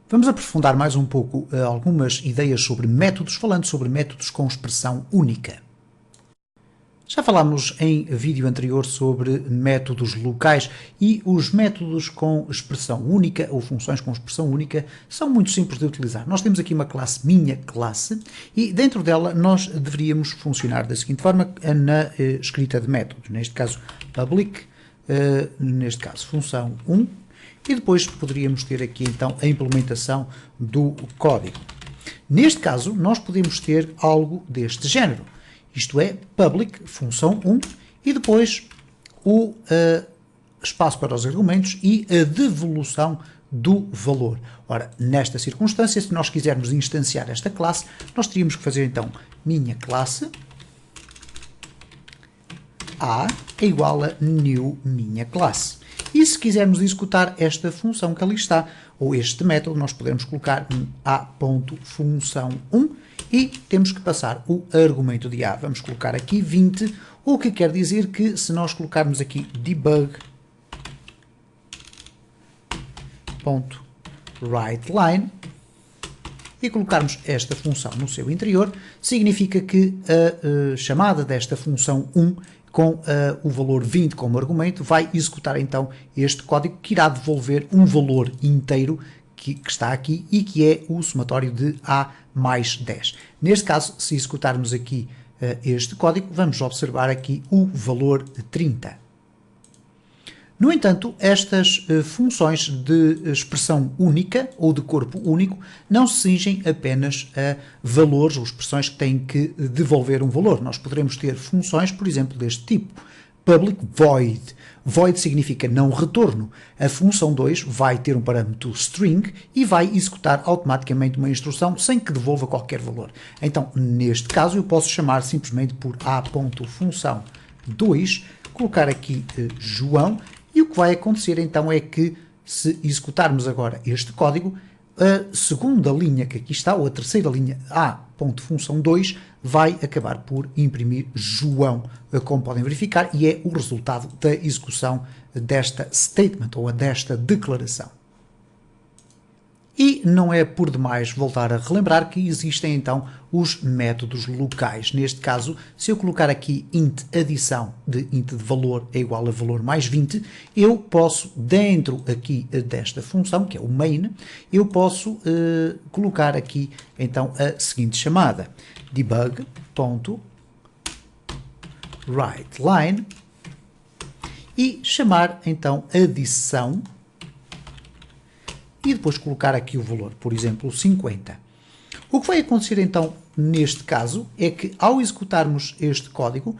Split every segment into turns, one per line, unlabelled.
Vamos aprofundar mais um pouco algumas ideias sobre métodos, falando sobre métodos com expressão única. Já falámos em vídeo anterior sobre métodos locais e os métodos com expressão única ou funções com expressão única são muito simples de utilizar. Nós temos aqui uma classe minha classe e dentro dela nós deveríamos funcionar da seguinte forma na escrita de métodos, neste caso public, neste caso função 1, e depois poderíamos ter aqui então a implementação do código. Neste caso nós podemos ter algo deste género. Isto é, public, função 1, e depois o espaço para os argumentos e a devolução do valor. Ora, nesta circunstância, se nós quisermos instanciar esta classe, nós teríamos que fazer então minha classe A é igual a new minha classe. E se quisermos executar esta função que ali está, ou este método, nós podemos colocar a.função1 e temos que passar o argumento de A. Vamos colocar aqui 20, o que quer dizer que se nós colocarmos aqui debug.writeLine e colocarmos esta função no seu interior, significa que a chamada desta função 1 com o valor 20 como argumento vai executar então este código que irá devolver um valor inteiro que está aqui e que é o somatório de A mais 10. Neste caso, se executarmos aqui este código, vamos observar aqui o valor de 30. No entanto, estas funções de expressão única ou de corpo único não se cingem apenas a valores ou expressões que têm que devolver um valor. Nós poderemos ter funções, por exemplo, deste tipo. Public void. Void significa não retorno. A função 2 vai ter um parâmetro string e vai executar automaticamente uma instrução sem que devolva qualquer valor. Então, neste caso, eu posso chamar simplesmente por a.função2, colocar aqui João, e o que vai acontecer então é que, se executarmos agora este código, a segunda linha que aqui está, ou a terceira linha, a.função2, vai acabar por imprimir João, como podem verificar, e é o resultado da execução desta statement, ou desta declaração. E não é por demais voltar a relembrar que existem então os métodos locais. Neste caso, se eu colocar aqui int adição de int de valor é igual a valor mais 20, eu posso, dentro aqui desta função, que é o main, eu posso colocar aqui então a seguinte chamada, debug.writeLine, e chamar então adição, e depois colocar aqui o valor, por exemplo, 50. O que vai acontecer então neste caso é que ao executarmos este código,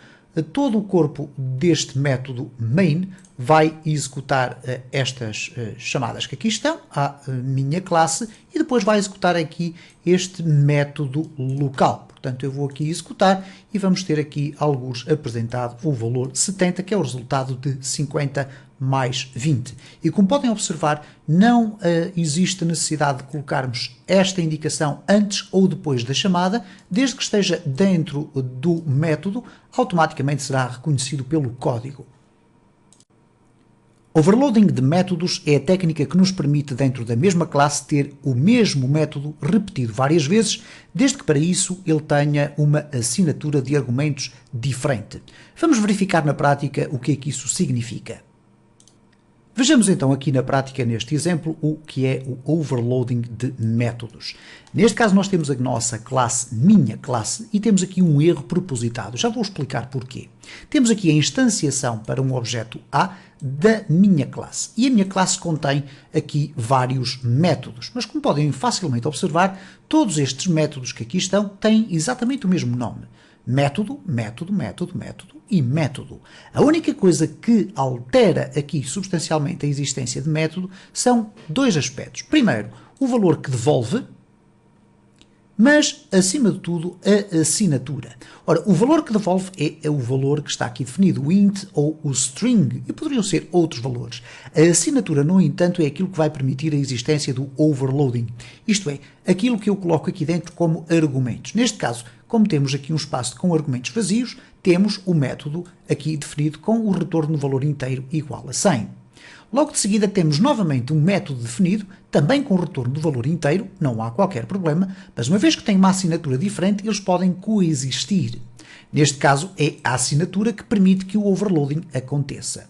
todo o corpo deste método main vai executar estas chamadas que aqui estão, a minha classe, e depois vai executar aqui este método local. Portanto, eu vou aqui executar e vamos ter aqui alguns apresentado o valor 70, que é o resultado de 50 mais 20. E como podem observar, não existe necessidade de colocarmos esta indicação antes ou depois da chamada, desde que esteja dentro do método, automaticamente será reconhecido pelo código. Overloading de métodos é a técnica que nos permite, dentro da mesma classe, ter o mesmo método repetido várias vezes, desde que para isso ele tenha uma assinatura de argumentos diferente. Vamos verificar na prática o que é que isso significa. Vejamos então aqui na prática, neste exemplo, o que é o overloading de métodos. Neste caso nós temos a nossa classe, minha classe, e temos aqui um erro propositado. Já vou explicar porquê. Temos aqui a instanciação para um objeto A da minha classe. E a minha classe contém aqui vários métodos. Mas como podem facilmente observar, todos estes métodos que aqui estão têm exatamente o mesmo nome. Método, método, método, método e método. A única coisa que altera aqui substancialmente a existência de método são dois aspectos. Primeiro, o valor que devolve, mas, acima de tudo, a assinatura. Ora, o valor que devolve é o valor que está aqui definido, o int ou o string, e poderiam ser outros valores. A assinatura, no entanto, é aquilo que vai permitir a existência do overloading. Isto é, aquilo que eu coloco aqui dentro como argumentos. Neste caso, como temos aqui um espaço com argumentos vazios, temos o método aqui definido com o retorno de valor inteiro igual a 100. Logo de seguida temos novamente um método definido, também com retorno do valor inteiro, não há qualquer problema, mas uma vez que tem uma assinatura diferente, eles podem coexistir. Neste caso, é a assinatura que permite que o overloading aconteça.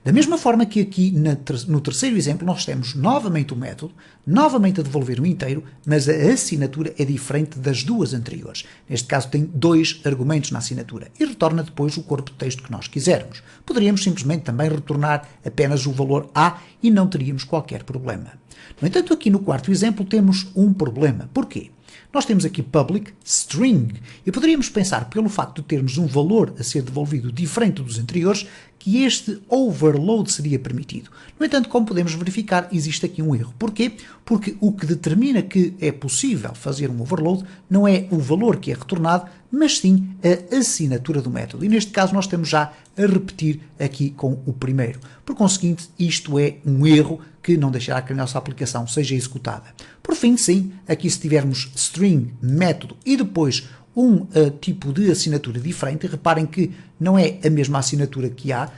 Da mesma forma que aqui no terceiro exemplo nós temos novamente o método, novamente a devolver o inteiro, mas a assinatura é diferente das duas anteriores. Neste caso tem 2 argumentos na assinatura e retorna depois o corpo de texto que nós quisermos. Poderíamos simplesmente também retornar apenas o valor A e não teríamos qualquer problema. No entanto, aqui no quarto exemplo temos um problema. Porquê? Nós temos aqui public string e poderíamos pensar, pelo facto de termos um valor a ser devolvido diferente dos anteriores, que este overload seria permitido. No entanto, como podemos verificar, existe aqui um erro. Porquê? Porque o que determina que é possível fazer um overload não é o valor que é retornado, mas sim a assinatura do método. E neste caso nós estamos já a repetir aqui com o primeiro. Por conseguinte, isto é um erro que não deixará que a nossa aplicação seja executada. Por fim, sim, aqui se tivermos string, método e depois um tipo de assinatura diferente, reparem que não é a mesma assinatura que há,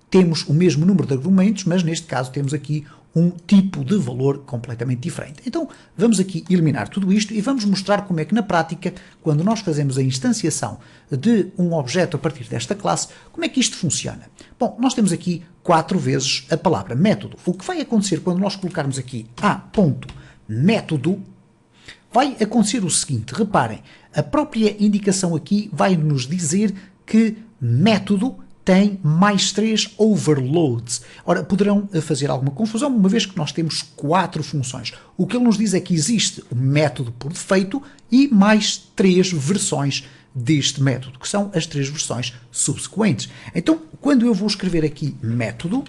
temos o mesmo número de argumentos, mas neste caso temos aqui um tipo de valor completamente diferente. Então vamos aqui eliminar tudo isto e vamos mostrar como é que na prática, quando nós fazemos a instanciação de um objeto a partir desta classe, como é que isto funciona. Bom, nós temos aqui 4 vezes a palavra método. O que vai acontecer quando nós colocarmos aqui a.método, vai acontecer o seguinte, reparem, a própria indicação aqui vai nos dizer que método tem mais 3 overloads. Ora, poderão fazer alguma confusão, uma vez que nós temos 4 funções. O que ele nos diz é que existe o método por defeito e mais 3 versões deste método, que são as 3 versões subsequentes. Então, quando eu vou escrever aqui método,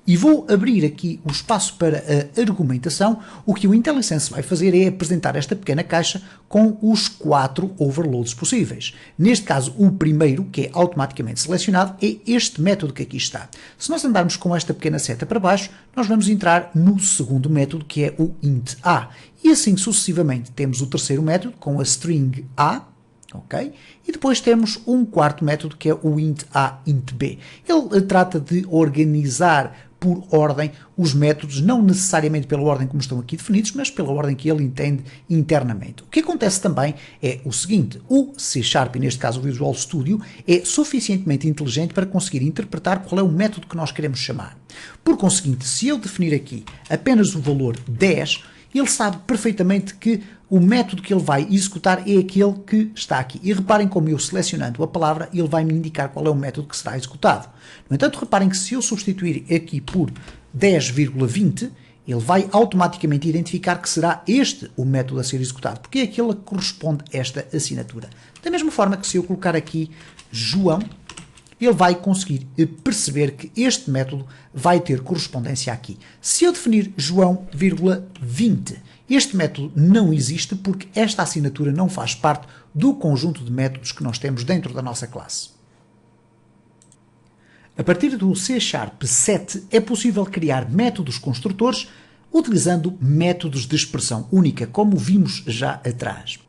e vou abrir aqui o espaço para a argumentação, o que o IntelliSense vai fazer é apresentar esta pequena caixa com os 4 overloads possíveis. Neste caso, o primeiro, que é automaticamente selecionado, é este método que aqui está. Se nós andarmos com esta pequena seta para baixo, nós vamos entrar no segundo método, que é o int A. E assim sucessivamente temos o terceiro método, com a string A, ok? E depois temos um quarto método, que é o int A, int B. Ele trata de organizar por ordem os métodos, não necessariamente pela ordem como estão aqui definidos, mas pela ordem que ele entende internamente. O que acontece também é o seguinte, o C#, e neste caso o Visual Studio, é suficientemente inteligente para conseguir interpretar qual é o método que nós queremos chamar. Por conseguinte, se eu definir aqui apenas o valor 10, ele sabe perfeitamente que o método que ele vai executar é aquele que está aqui. E reparem como eu selecionando a palavra, ele vai me indicar qual é o método que será executado. No entanto, reparem que se eu substituir aqui por 10,20, ele vai automaticamente identificar que será este o método a ser executado, porque é aquele que corresponde a esta assinatura. Da mesma forma que se eu colocar aqui João, ele vai conseguir perceber que este método vai ter correspondência aqui. Se eu definir João,20, este método não existe porque esta assinatura não faz parte do conjunto de métodos que nós temos dentro da nossa classe. A partir do C# 7 é possível criar métodos construtores utilizando métodos de expressão única, como vimos já atrás.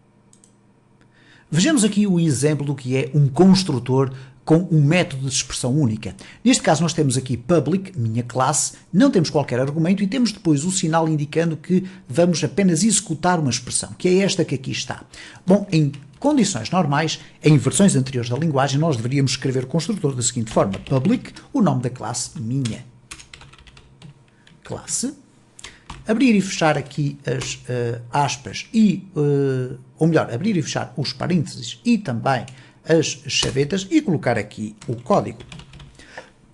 Vejamos aqui o exemplo do que é um construtor com um método de expressão única. Neste caso nós temos aqui public, minha classe, não temos qualquer argumento e temos depois o sinal indicando que vamos apenas executar uma expressão, que é esta que aqui está. Bom, em condições normais, em versões anteriores da linguagem, nós deveríamos escrever o construtor da seguinte forma, public, o nome da classe, minha classe, abrir e fechar aqui as aspas e, ou melhor, abrir e fechar os parênteses e também as chavetas e colocar aqui o código.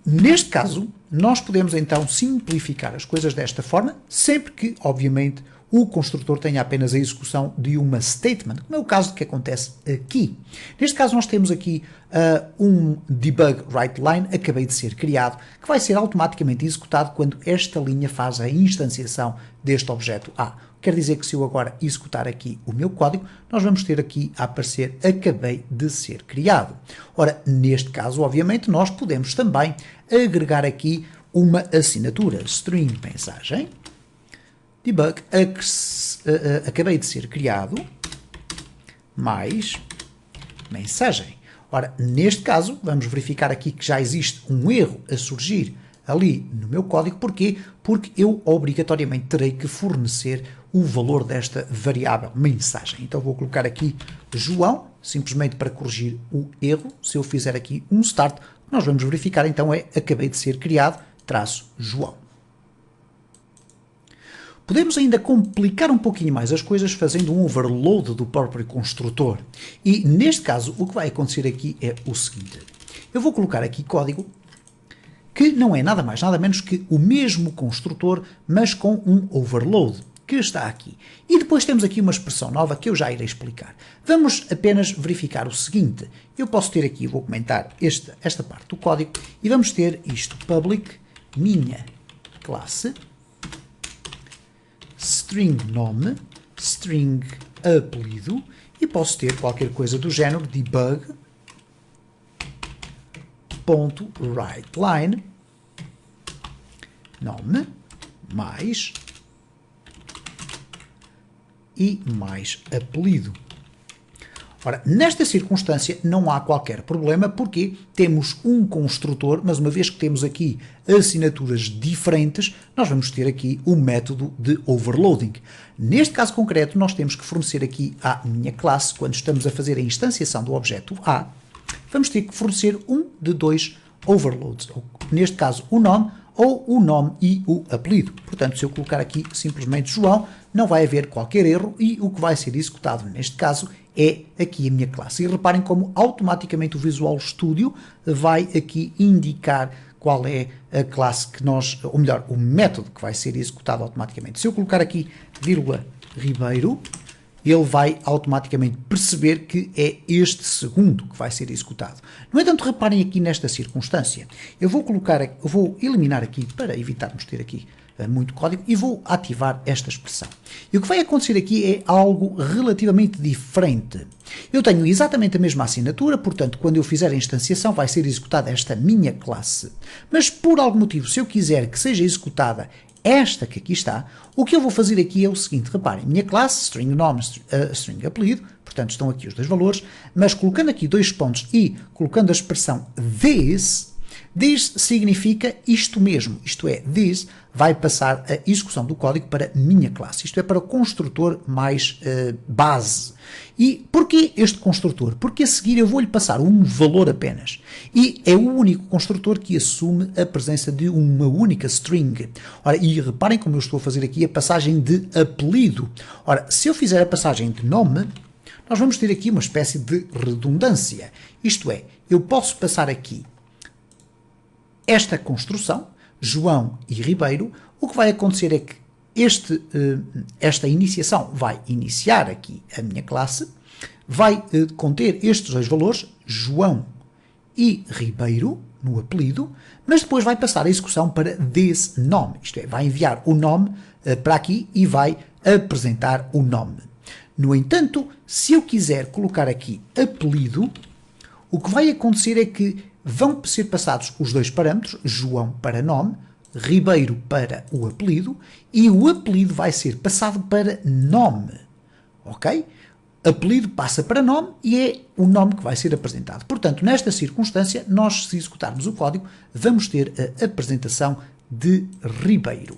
Neste caso, nós podemos então simplificar as coisas desta forma, sempre que, obviamente, o construtor tenha apenas a execução de uma statement, como é o caso que acontece aqui. Neste caso, nós temos aqui um debug writeLine, acabei de ser criado, que vai ser automaticamente executado quando esta linha faz a instanciação deste objeto A. Quer dizer que se eu agora executar aqui o meu código, nós vamos ter aqui a aparecer acabei de ser criado. Ora, neste caso, obviamente, nós podemos também agregar aqui uma assinatura, string mensagem, debug, acabei de ser criado, mais mensagem. Ora, neste caso, vamos verificar aqui que já existe um erro a surgir ali no meu código. Porquê? Porque eu obrigatoriamente terei que fornecer o valor desta variável mensagem. Então vou colocar aqui João, simplesmente para corrigir o erro. Se eu fizer aqui um start, nós vamos verificar então acabei de ser criado, -João. Podemos ainda complicar um pouquinho mais as coisas fazendo um overload do próprio construtor. E neste caso o que vai acontecer aqui é o seguinte. Eu vou colocar aqui código que não é nada mais nada menos que o mesmo construtor, mas com um overload, que está aqui. E depois temos aqui uma expressão nova que eu já irei explicar. Vamos apenas verificar o seguinte. Eu posso ter aqui, vou comentar esta parte do código, e vamos ter isto, public, minha classe, string nome, string apelido, e posso ter qualquer coisa do género debug.writeLine, nome, mais e mais apelido. Ora, nesta circunstância não há qualquer problema, porque temos um construtor, mas uma vez que temos aqui assinaturas diferentes, nós vamos ter aqui o método de overloading. Neste caso concreto, nós temos que fornecer aqui à minha classe, quando estamos a fazer a instanciação do objeto A, vamos ter que fornecer um de dois overloads, neste caso o nome, ou o nome e o apelido. Portanto, se eu colocar aqui simplesmente João, não vai haver qualquer erro e o que vai ser executado neste caso é aqui a minha classe. E reparem como automaticamente o Visual Studio vai aqui indicar qual é a classe que nós, ou melhor, o método que vai ser executado automaticamente. Se eu colocar aqui vírgula Ribeiro, ele vai automaticamente perceber que é este segundo que vai ser executado. No entanto, reparem aqui nesta circunstância. Eu vou eliminar aqui, para evitarmos ter aqui muito código, e vou ativar esta expressão. E o que vai acontecer aqui é algo relativamente diferente. Eu tenho exatamente a mesma assinatura, portanto, quando eu fizer a instanciação vai ser executada esta minha classe. Mas, por algum motivo, se eu quiser que seja executada esta que aqui está, o que eu vou fazer aqui é o seguinte, reparem, minha classe, string nome, string apelido, portanto estão aqui os dois valores, mas colocando aqui dois pontos e colocando a expressão this significa isto mesmo, isto é, this vai passar a execução do código para minha classe, isto é para o construtor mais base. E porquê este construtor? Porque a seguir eu vou-lhe passar um valor apenas. E é o único construtor que assume a presença de uma única string. Ora, e reparem como eu estou a fazer aqui a passagem de apelido. Ora, se eu fizer a passagem de nome, nós vamos ter aqui uma espécie de redundância. Isto é, eu posso passar aqui esta construção, João e Ribeiro, o que vai acontecer é que esta iniciação vai iniciar aqui a minha classe, vai conter estes dois valores, João e Ribeiro, no apelido, mas depois vai passar a execução para this nome, isto é, vai enviar o nome para aqui e vai apresentar o nome. No entanto, se eu quiser colocar aqui apelido, o que vai acontecer é que vão ser passados os dois parâmetros, João para nome, Ribeiro para o apelido, e o apelido vai ser passado para nome, ok? Apelido passa para nome e é o nome que vai ser apresentado. Portanto, nesta circunstância, nós, se executarmos o código, vamos ter a apresentação de Ribeiro.